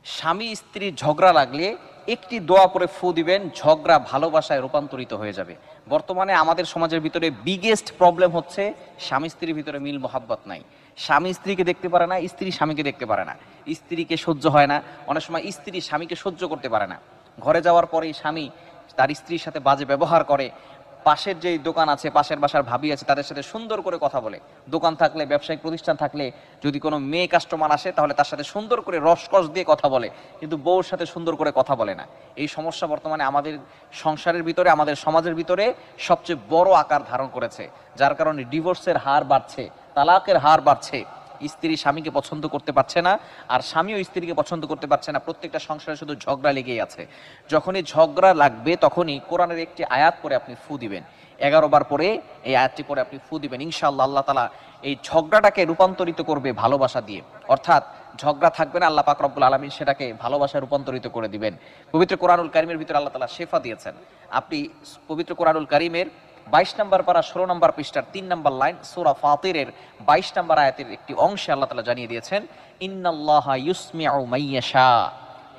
স্বামী স্ত্রীর ঝগড়া লাগলে একটি দোয়া পরে ফু দিবেন, ঝগড়া ভালোবাসায় রূপান্তরিত হয়ে যাবে। বর্তমানে আমাদের সমাজের ভিতরে বিগেস্ট প্রবলেম হচ্ছে স্বামী স্ত্রীর ভিতরে মিল মোহাব্বত নাই। স্বামী স্ত্রীকে দেখতে পারে না, স্ত্রী স্বামীকে দেখতে পারে না, স্ত্রীকে সহ্য হয় না, অনেক সময় স্ত্রী স্বামীকে সহ্য করতে পারে না। ঘরে যাওয়ার পরেই স্বামী তার স্ত্রীর সাথে বাজে ব্যবহার করে। পাশের যেই দোকান আছে, পাশের বাসার ভাবি আছে, তাদের সাথে সুন্দর করে কথা বলে। দোকান থাকলে, ব্যবসায়িক প্রতিষ্ঠান থাকলে, যদি কোনো মেয়ে কাস্টমার আসে তাহলে তার সাথে সুন্দর করে রসকস দিয়ে কথা বলে, কিন্তু বউর সাথে সুন্দর করে কথা বলে না। এই সমস্যা বর্তমানে আমাদের সংসারের ভিতরে, আমাদের সমাজের ভিতরে সবচেয়ে বড় আকার ধারণ করেছে, যার কারণে ডিভোর্সের হার বাড়ছে, তালাকের হার বাড়ছে। স্ত্রী স্বামীকে পছন্দ করতে পারছে না, আর স্বামীও স্ত্রীকে পছন্দ করতে পারছে না। প্রত্যেকটা সংসারে শুধু ঝগড়া লেগেই আছে। যখনই ঝগড়া লাগবে তখনই কোরআনের একটি আয়াত পরে আপনি ফু দিবেন, 11 বার পরে এই আয়াতটি পরে আপনি ফু দিবেন। ইনশাআল্লাহ আল্লাহ তাআলা এই ঝগড়াটাকে রূপান্তরিত করবে ভালোবাসা দিয়ে। অর্থাৎ ঝগড়া থাকবে না, আল্লাহ পাক রব্বুল আলামিন সেটাকে ভালোবাসায় রূপান্তরিত করে দিবেন। পবিত্র কোরআনুল কারীমের ভিতরে আল্লাহ তাআলা শেফা দিয়েছেন। আপনি পবিত্র কোরআনুল কারীমের 22 নম্বর পারা 16 নম্বর পৃষ্ঠার 3 নম্বর লাইন সূরা ফাতিরের 22 নম্বর আয়াতের একটি অংশে আল্লাহ তাআলা জানিয়ে দিয়েছেন, ইন্নাল্লাহা ইউসমিউ মাইয়াশা।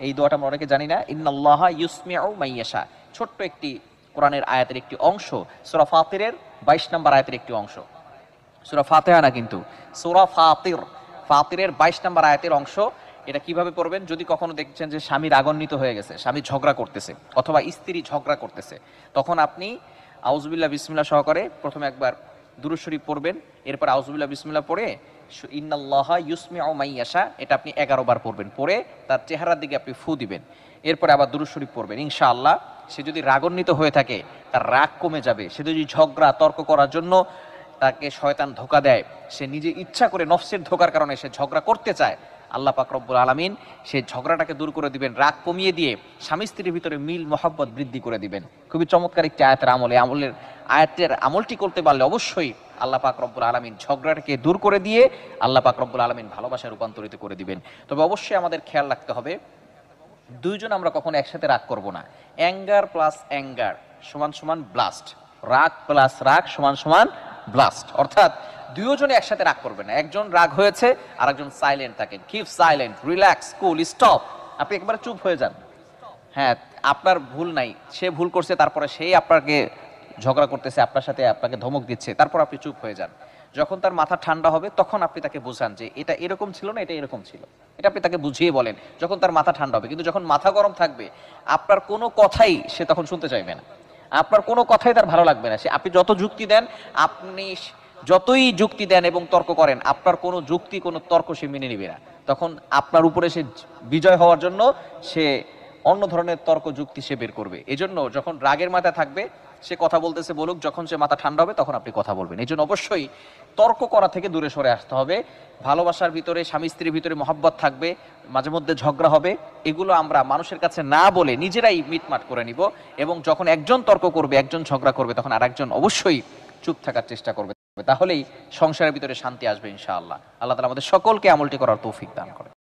এই দোয়াটা আমরা অনেকে জানি না, ইন্নাল্লাহা ইউসমিউ মাইয়াশা। ছোট্ট একটি কোরআনের আয়াতের একটি অংশ, সূরা ফাতিরের 22 নম্বর আয়াতের একটি অংশ। সূরা ফাতিহা না, কিন্তু সূরা ফাতির, ফাতিরের 22 নম্বর আয়াতের অংশ। এটা কিভাবে পড়বেন? যদি কখনো দেখছেন যে স্বামী রাগান্বিত হয়ে গেছে, স্বামী ঝগড়া করতেছে অথবা স্ত্রী ঝগড়া করতেছে, তখন আপনি আউযুবিল্লাহ বিসমিল্লাহ সহকারে প্রথমে একবার দুরূদ শরীফ পড়বেন, এরপর আউযুবিল্লাহ বিসমিল্লাহ পড়ে ইন্নাল্লাহা ইউসমিউ মাইয়াশা এটা আপনি 11 বার পড়বেন, পড়ে তার চেহারার দিকে আপনি ফু দিবেন, এরপরে আবার দুরূদ শরীফ পড়বেন। ইনশাআল্লাহ সে যদি রাগান্বিত হয়ে থাকে তার রাগ কমে যাবে। সে যদি ঝগড়া তর্ক করার জন্য তাকে শয়তান ধোঁকা দেয়, সে নিজে ইচ্ছা করে নফসের ধোঁকার কারণে সে ঝগড়া করতে চায়, আল্লাহ পাক রব্বুল আলামিন সেই ঝগড়াটাকে দূর করে দিবেন, রাগ কমিয়ে দিয়ে স্বামী স্ত্রীর ভিতরে মিল মহব্বত বৃদ্ধি করে দিবেন। খুবই চমৎকার একটি আয়াতের আমল। এই আয়াতের আমলটি করতে পারলে অবশ্যই আল্লাহ পাক রব্বুল আলামিন ঝগড়াটাকে দূর করে দিয়ে আল্লাহ পাক রব্বুল আলামিন ভালোবাসায় রূপান্তরিত করে দিবেন। তবে অবশ্যই আমাদের খেয়াল রাখতে হবে, দুইজন আমরা কখনো একসাথে রাগ করব না। অ্যাঙ্গার প্লাস অ্যাঙ্গার সমান সমান ব্লাস্ট, রাগ প্লাস রাগ সমান সমান ব্লাস্ট। অর্থাৎ দুইজনে একসাথে রাগ করবে না। একজন রাগ হয়েছে আর একজন সাইলেন্ট থাকেন। কিপ সাইলেন্ট, রিল্যাক্স, কুল, স্টপ। আপনি একবারে চুপ হয়ে যান। হ্যাঁ, আপনার ভুল নাই, সে ভুল করছে, তারপরে সেই আপনাকে ঝগড়া করতেছে আপনার সাথে, আপনাকে ধমক দিচ্ছে, তারপর আপনি চুপ হয়ে যান। যখন তার মাথা ঠান্ডা হবে তখন আপনি তাকে বোঝান যে এটা এরকম ছিল না, এটা এরকম ছিল, এটা আপনি তাকে বুঝিয়ে বলেন যখন তার মাথা ঠান্ডা হবে। কিন্তু যখন মাথা গরম থাকবে আপনার কোনো কথাই সে তখন শুনতে চাইবে না, আপনার কোনো কথাই তার ভালো লাগবে না। সে আপনি যত যুক্তি দেন, আপনি যতই যুক্তি দেন এবং তর্ক করেন, আপনার কোনো যুক্তি কোনো তর্ক সে মেনে নেবে না। তখন আপনার উপরে সে বিজয় হওয়ার জন্য সে অন্য ধরনের তর্ক যুক্তি সে বের করবে। এজন্য যখন রাগের মাথায় থাকবে সে কথা বলতেছে বলুক, যখন সে মাথা ঠান্ডা হবে তখন আপনি কথা বলবেন। এই জন্য অবশ্যই তর্ক করা থেকে দূরে সরে আসতে হবে। ভালোবাসার ভিতরে, স্বামী স্ত্রীর ভিতরে মহব্বত থাকবে, মাঝে মধ্যে ঝগড়া হবে, এগুলো আমরা মানুষের কাছে না বলে নিজেরাই মিটমাট করে নিব। এবং যখন একজন তর্ক করবে, একজন ঝগড়া করবে, তখন আরেকজন অবশ্যই চুপ থাকার চেষ্টা করবে। তাহলেই সংসারের ভিতরে শান্তি আসবে ইনশাআল্লাহ। আল্লাহ তাআলা আমাদের সকলকে আমলটি করার তৌফিক দান করেন।